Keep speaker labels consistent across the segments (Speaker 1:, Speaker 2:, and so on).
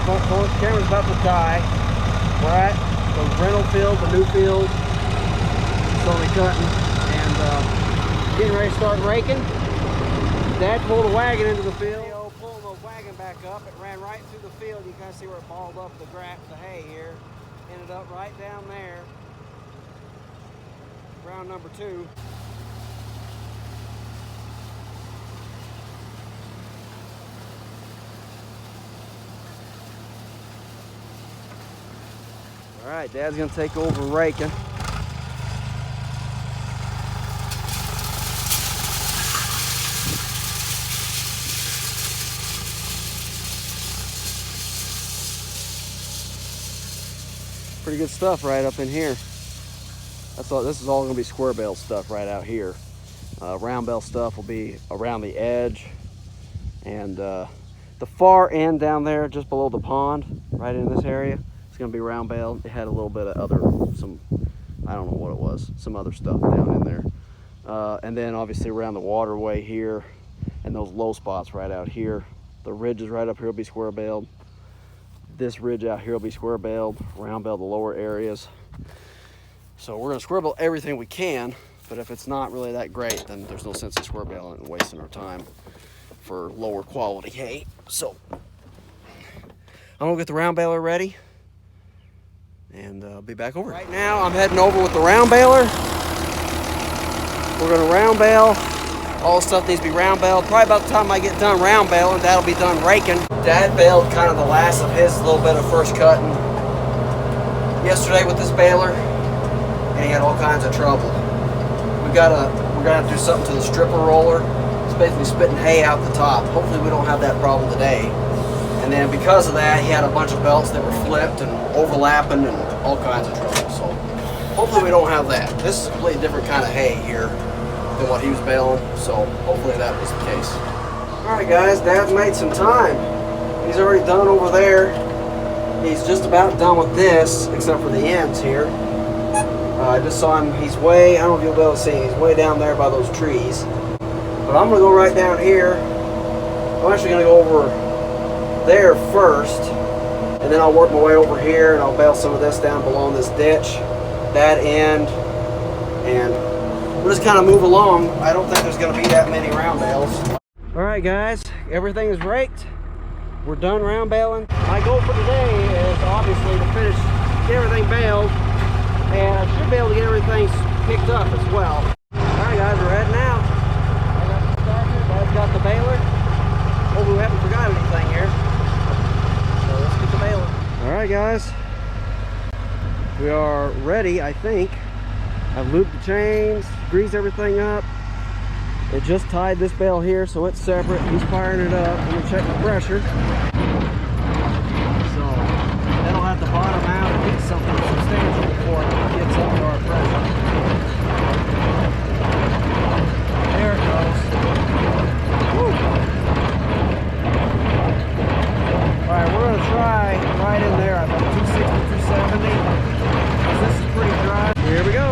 Speaker 1: camera's about to die. We're at the rental field, the new field. It's only cutting and getting ready to start raking. Dad pulled a wagon into the field. Pulling the wagon back up, it ran right through the field. You guys see where it balled up the hay here. Ended up right down there. Round number 2. All right, Dad's gonna take over raking. Pretty good stuff right up in here. That's all. This is all gonna be square bale stuff right out here. Round bale stuff will be around the edge, and the far end down there, just below the pond, right in this area. It's gonna be round bale. It had a little bit of some, I don't know what it was, some other stuff down in there. And then obviously around the waterway here, and those low spots right out here. The ridges right up here will be square baled. This ridge out here will be square baled, round bale the lower areas. So we're gonna square bale everything we can, but if it's not really that great, then there's no sense in square baling and wasting our time for lower quality hay. So I'm gonna get the round baler ready, and I'll be back over. Right now, I'm heading over with the round baler. We're gonna round bale. All the stuff needs to be round baled. Probably about the time I get done round baling, Dad'll be done raking. Dad baled kind of the last of his little bit of first cutting yesterday with this baler, and he had all kinds of trouble. We're gonna have to do something to the stripper roller. It's basically spitting hay out the top. Hopefully we don't have that problem today. And then because of that, he had a bunch of belts that were flipped and overlapping and all kinds of trouble. So hopefully we don't have that. This is a completely different kind of hay here than what he was baling. So hopefully that was the case. All right, guys, Dad's made some time. He's already done over there. He's just about done with this, except for the ends here. I just saw him. He's way, I don't know if you'll be able to see, he's way down there by those trees. But I'm gonna go right down here. I'm actually gonna go over there first, and then I'll work my way over here, and I'll bale some of this down below in this ditch, that end, and we'll just kind of move along. I don't think there's gonna be that many round bales. All right, guys, everything is raked. We're done round baling. My goal for today is obviously to finish, get everything baled, and I should be able to get everything picked up as well. All right, guys, we're heading out. I got the starter, Dad's got the baler. Hope we haven't forgot anything here. So let's get the baler. All right, guys, we are ready, I think. I've looped the chains, greased everything up. It just tied this bale here, so it's separate. He's firing it up. I'm gonna check the pressure. So that'll have to bottom out and hit something substantial before it gets up to our pressure. There it goes. Woo. All right, we're gonna try right in there. About 260, 270. This is pretty dry. Here we go.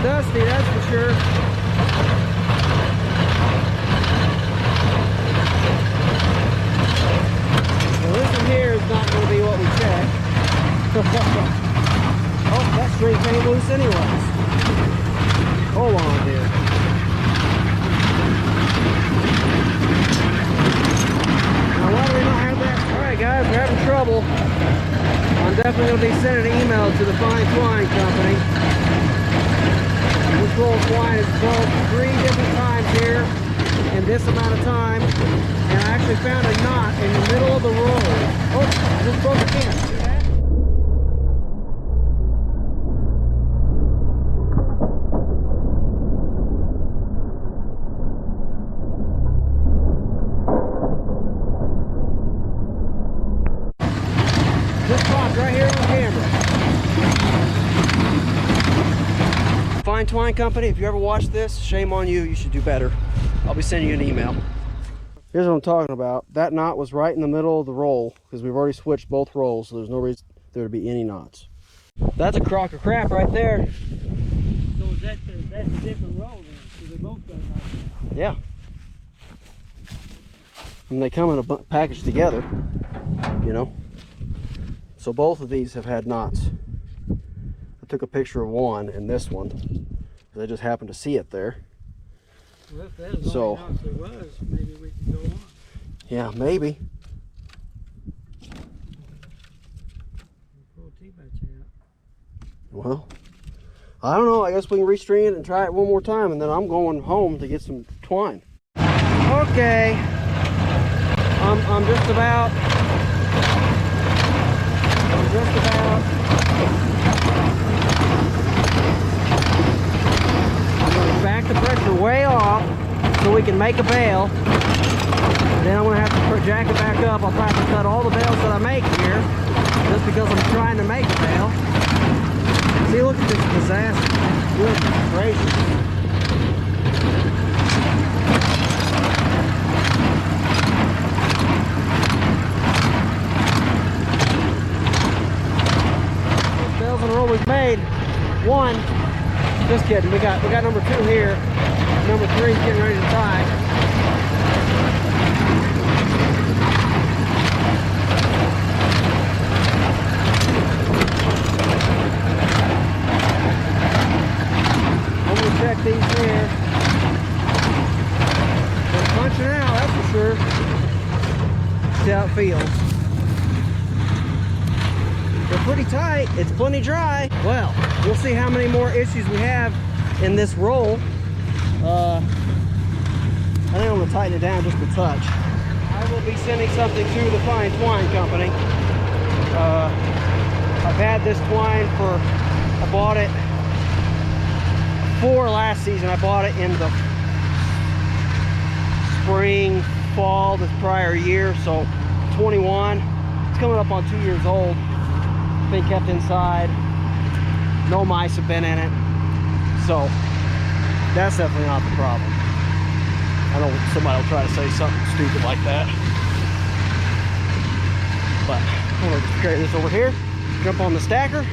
Speaker 1: Dusty, that's for sure. Well, this one here is not going to be what we check. Oh, that string came loose anyways. Hold on, dude. Now, why do we not have that? Alright, guys, we're having trouble. I'm definitely going to be sending an email to the Twine company. This roll of twine is broke 3 different times here in this amount of time, and I actually found a knot in the middle of the roll. Oh, I just broke again. See that? Just popped right here on camera. Twine company, if you ever watch this, shame on you. You should do better. I'll be sending you an email. Here's what I'm talking about. That knot was right in the middle of the roll because we've already switched both rolls, so there's there to be any knots. That's a crock of crap right there.
Speaker 2: So that's a different roll then, so they both got knots.
Speaker 1: Yeah. And they come in a package together, you know. So both of these have had knots. I took a picture of one and this one, because I just happened to see it there.
Speaker 2: Well, if that was all the knots there was, maybe we could go on.
Speaker 1: Yeah, maybe.
Speaker 2: Pull T-batch out.
Speaker 1: Well, I don't know. I guess we can restring it and try it one more time, and then I'm going home to get some twine. Okay. I'm just about I'm going to back the pressure way off so we can make a bale. Then I'm going to have to jack it back up. I'll probably have to cut all the bales that I make here just because I'm trying to make a bale. See, look at this disaster. Goodness gracious. Bales in a row we've made. One, just kidding. We got number 2 here. Number 3 is getting ready to tie. I'm gonna check these here. They're punching out, that's for sure. See how it feels. They're pretty tight. It's plenty dry. Well, we'll see how many more issues we have in this roll. I think I'm gonna tighten it down just a touch. I will be sending something to the Fine Twine Company. I've had this twine I bought it for last season. I bought it in the spring, fall, this prior year, so 21. It's coming up on 2 years old. Been kept inside. No mice have been in it, so that's definitely not the problem. I know somebody will try to say something stupid like that, but I'm gonna just carry this over here, jump on the stacker,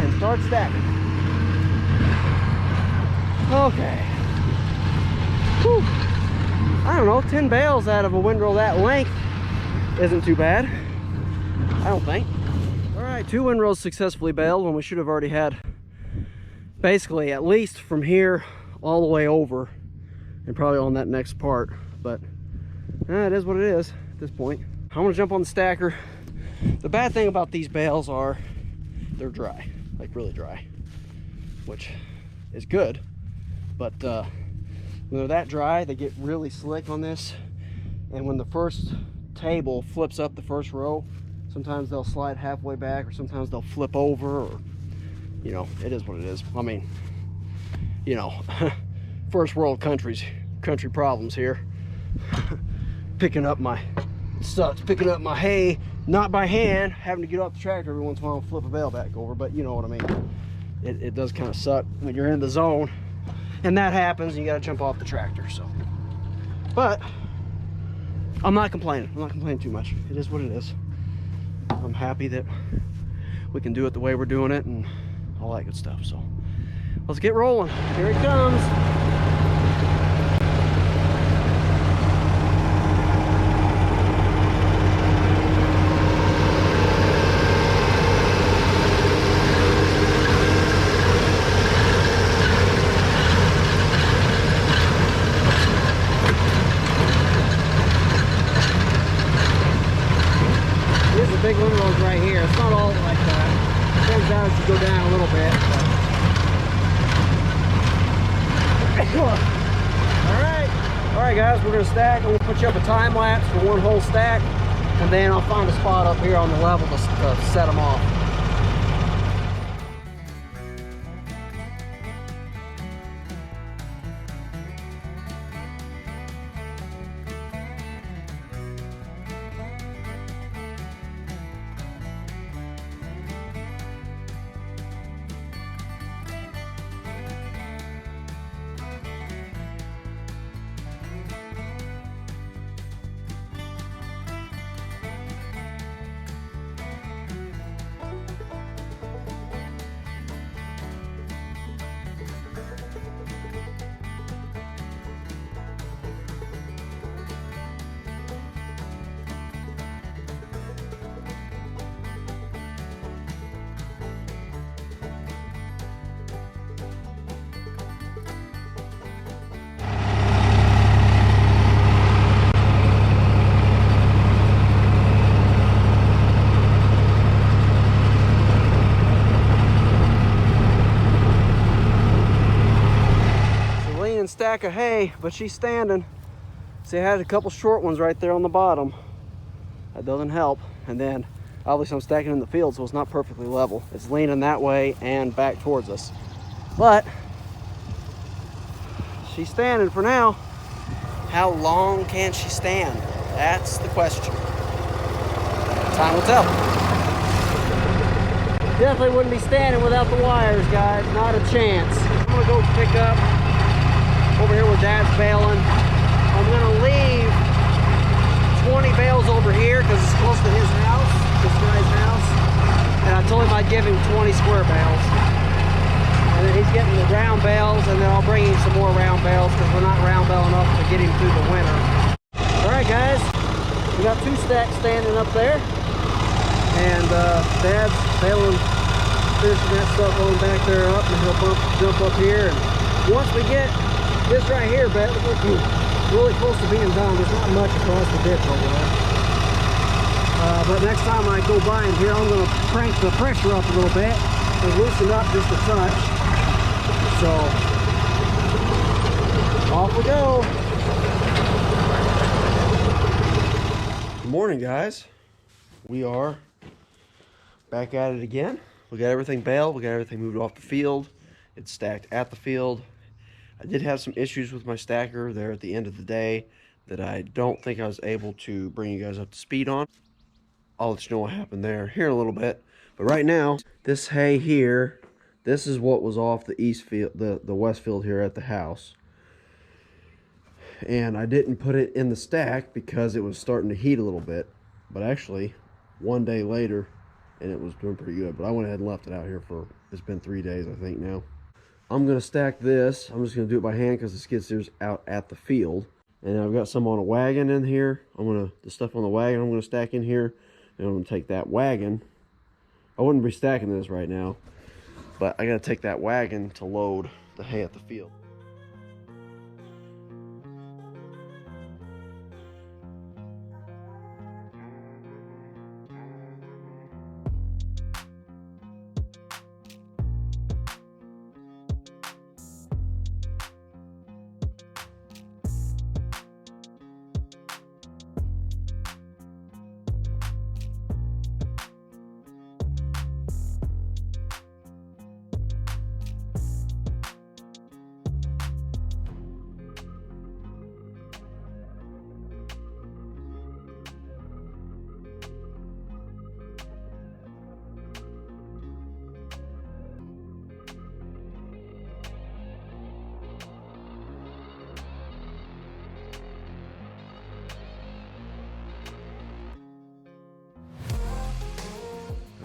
Speaker 1: and start stacking. Okay. Whew. I don't know, 10 bales out of a windrow that length isn't too bad, I don't think. All right, 2 windrows successfully baled when we should have already had basically at least from here all the way over and probably on that next part, but it is what it is at this point. I'm gonna jump on the stacker. The bad thing about these bales are they're dry, like really dry, which is good, but when they're that dry, they get really slick on this, and when the first table flips up the first row, sometimes they'll slide halfway back, or sometimes they'll flip over, or, you know, it is what it is. I mean, you know, first world country problems here. Picking up my hay, not by hand, having to get off the tractor every once in a while and flip a bale back over, but you know what I mean. It does kind of suck when you're in the zone, and that happens, and you gotta jump off the tractor, so. But, I'm not complaining. I'm not complaining too much. It is what it is. I'm happy that we can do it the way we're doing it and all that good stuff. So let's get rolling. Here it comes. Big windrows right here. It's not all like that. It turns out it should go down a little bit. All right, guys, we're gonna stack. I'm gonna put you up a time lapse for one whole stack, and then I'll find a spot up here on the level to set them off. of hay, but she's standing. See, I had a couple short ones right there on the bottom. That doesn't help. And then obviously I'm stacking in the field, so it's not perfectly level. It's leaning that way and back towards us. But she's standing for now. How long can she stand? That's the question. Time will tell. Definitely wouldn't be standing without the wires, guys. Not a chance. I'm gonna go pick up over here where Dad's baling. I'm gonna leave 20 bales over here because it's close to his house, this guy's house. And I told him I'd give him 20 square bales. And then he's getting the round bales, and then I'll bring him some more round bales because we're not round bale enough to get him through the winter. All right, guys, we got 2 stacks standing up there, and Dad's baling, finishing that stuff going back there up, and he'll jump up here. And once we get this right here, but really close to being done. There's not much across the ditch over there. But next time I go by in here, I'm going to crank the pressure up a little bit and loosen up just a touch. So, off we go. Good morning, guys. We are back at it again. We got everything baled. We got everything moved off the field. It's stacked at the field. I did have some issues with my stacker there at the end of the day that I don't think I was able to bring you guys up to speed on. I'll let you know what happened there here in a little bit. But right now, this hay here, this is what was off the east field, the west field here at the house. And I didn't put it in the stack because it was starting to heat a little bit. But actually, one day later, and it was doing pretty good. But I went ahead and left it out here for, it's been 3 days, I think now. I'm going to stack this. I'm just going to do it by hand because the skid steer's out at the field. And I've got some on a wagon in here. The stuff on the wagon I'm going to stack in here. And I'm going to take that wagon. I wouldn't be stacking this right now, but I got to take that wagon to load the hay at the field.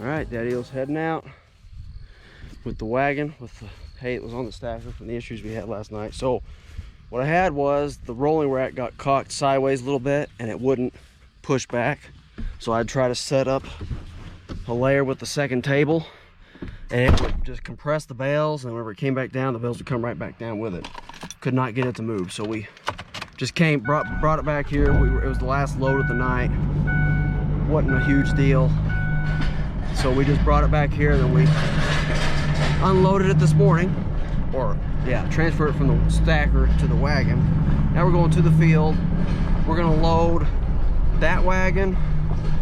Speaker 1: All right, Daddy-O's heading out with the wagon, with the hay that was on the stacker from the issues we had last night. So what I had was the rolling rack got cocked sideways a little bit and it wouldn't push back. So I'd try to set up a layer with the second table and it would just compress the bales, and whenever it came back down, the bales would come right back down with it. Could not get it to move. So we just brought it back here. It was the last load of the night. Wasn't a huge deal. So we just brought it back here, then we unloaded it this morning, or yeah, transferred it from the stacker to the wagon. Now we're going to the field. We're gonna load that wagon,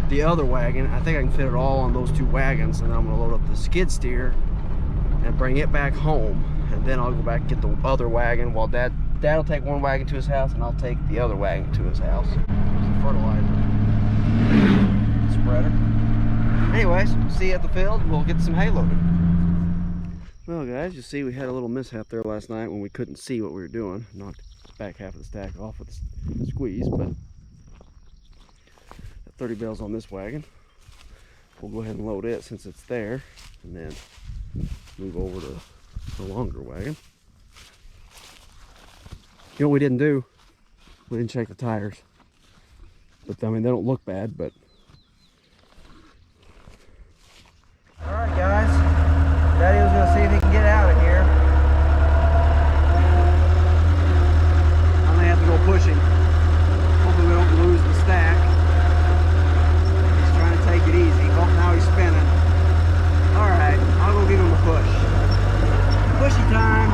Speaker 1: the other wagon. I think I can fit it all on those 2 wagons, and then I'm gonna load up the skid steer and bring it back home. And then I'll go back and get the other wagon while Dad will take one wagon to his house, and I'll take the other wagon to his house. There's the fertilizer spreader. Anyways, see you at the field. We'll get some hay loaded. Well, guys, you see we had a little mishap there last night when we couldn't see what we were doing. Knocked the back half of the stack off with the squeeze, but got 30 bales on this wagon. We'll go ahead and load it since it's there, and then move over to the longer wagon. You know what we didn't do? We didn't check the tires. But I mean, they don't look bad, but alright, guys, Daddy was gonna see if he can get out of here. I may have to go pushing. Hopefully we don't lose the stack. He's trying to take it easy. Oh, now he's spinning. Alright, I'll go give him a push. Pushy time.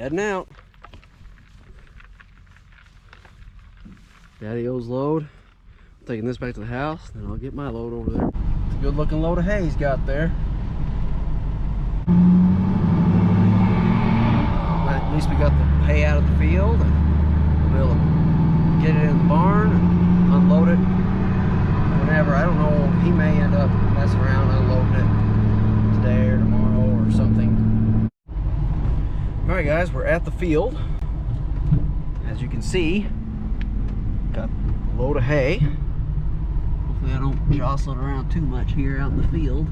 Speaker 1: Heading out. Daddy-O's load. I'm taking this back to the house, then I'll get my load over there. It's a good looking load of hay he's got there. But at least we got the hay out of the field, and we'll be able to get it in the barn and unload it whenever. I don't know, he may end up messing around unloading it today or tomorrow or something. Alright guys, we're at the field. As you can see, got a load of hay. Hopefully I don't jostle it around too much here out in the field.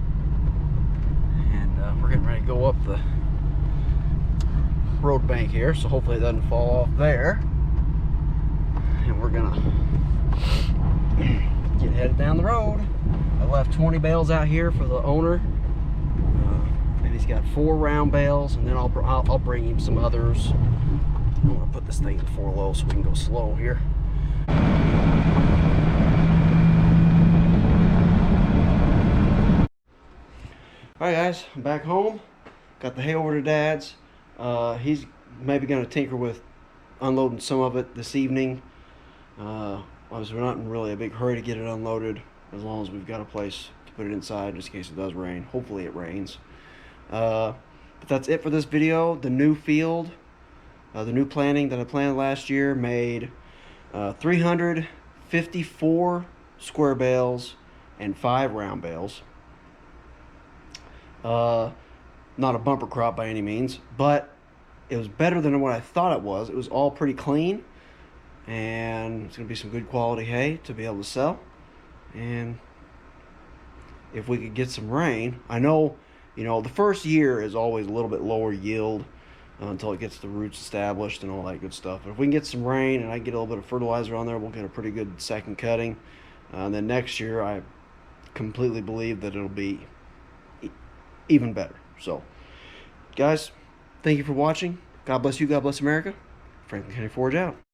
Speaker 1: And we're getting ready to go up the road bank here, so hopefully it doesn't fall off there. And we're gonna get headed down the road. I left 20 bales out here for the owner, and he's got 4 round bales, and then I'll bring him some others. I'm gonna put this thing in 4 low so we can go slow here. Alright guys, I'm back home. Got the hay over to Dad's. He's maybe going to tinker with unloading some of it this evening. Obviously we're not in really a big hurry to get it unloaded, as long as we've got a place to put it inside just in case it does rain. Hopefully it rains. But that's it for this video. The new field, the new planting that I planted last year made 354 square bales and 5 round bales. Not a bumper crop by any means, but it was better than what I thought it was. It was all pretty clean, and it's going to be some good quality hay to be able to sell. And if we could get some rain, I know, you know, the first year is always a little bit lower yield until it gets the roots established and all that good stuff. But if we can get some rain and I get a little bit of fertilizer on there, we'll get a pretty good second cutting. And then next year, I completely believe that it'll be even better. So guys, thank you for watching. God bless you, God bless America. Franklin County Forage out.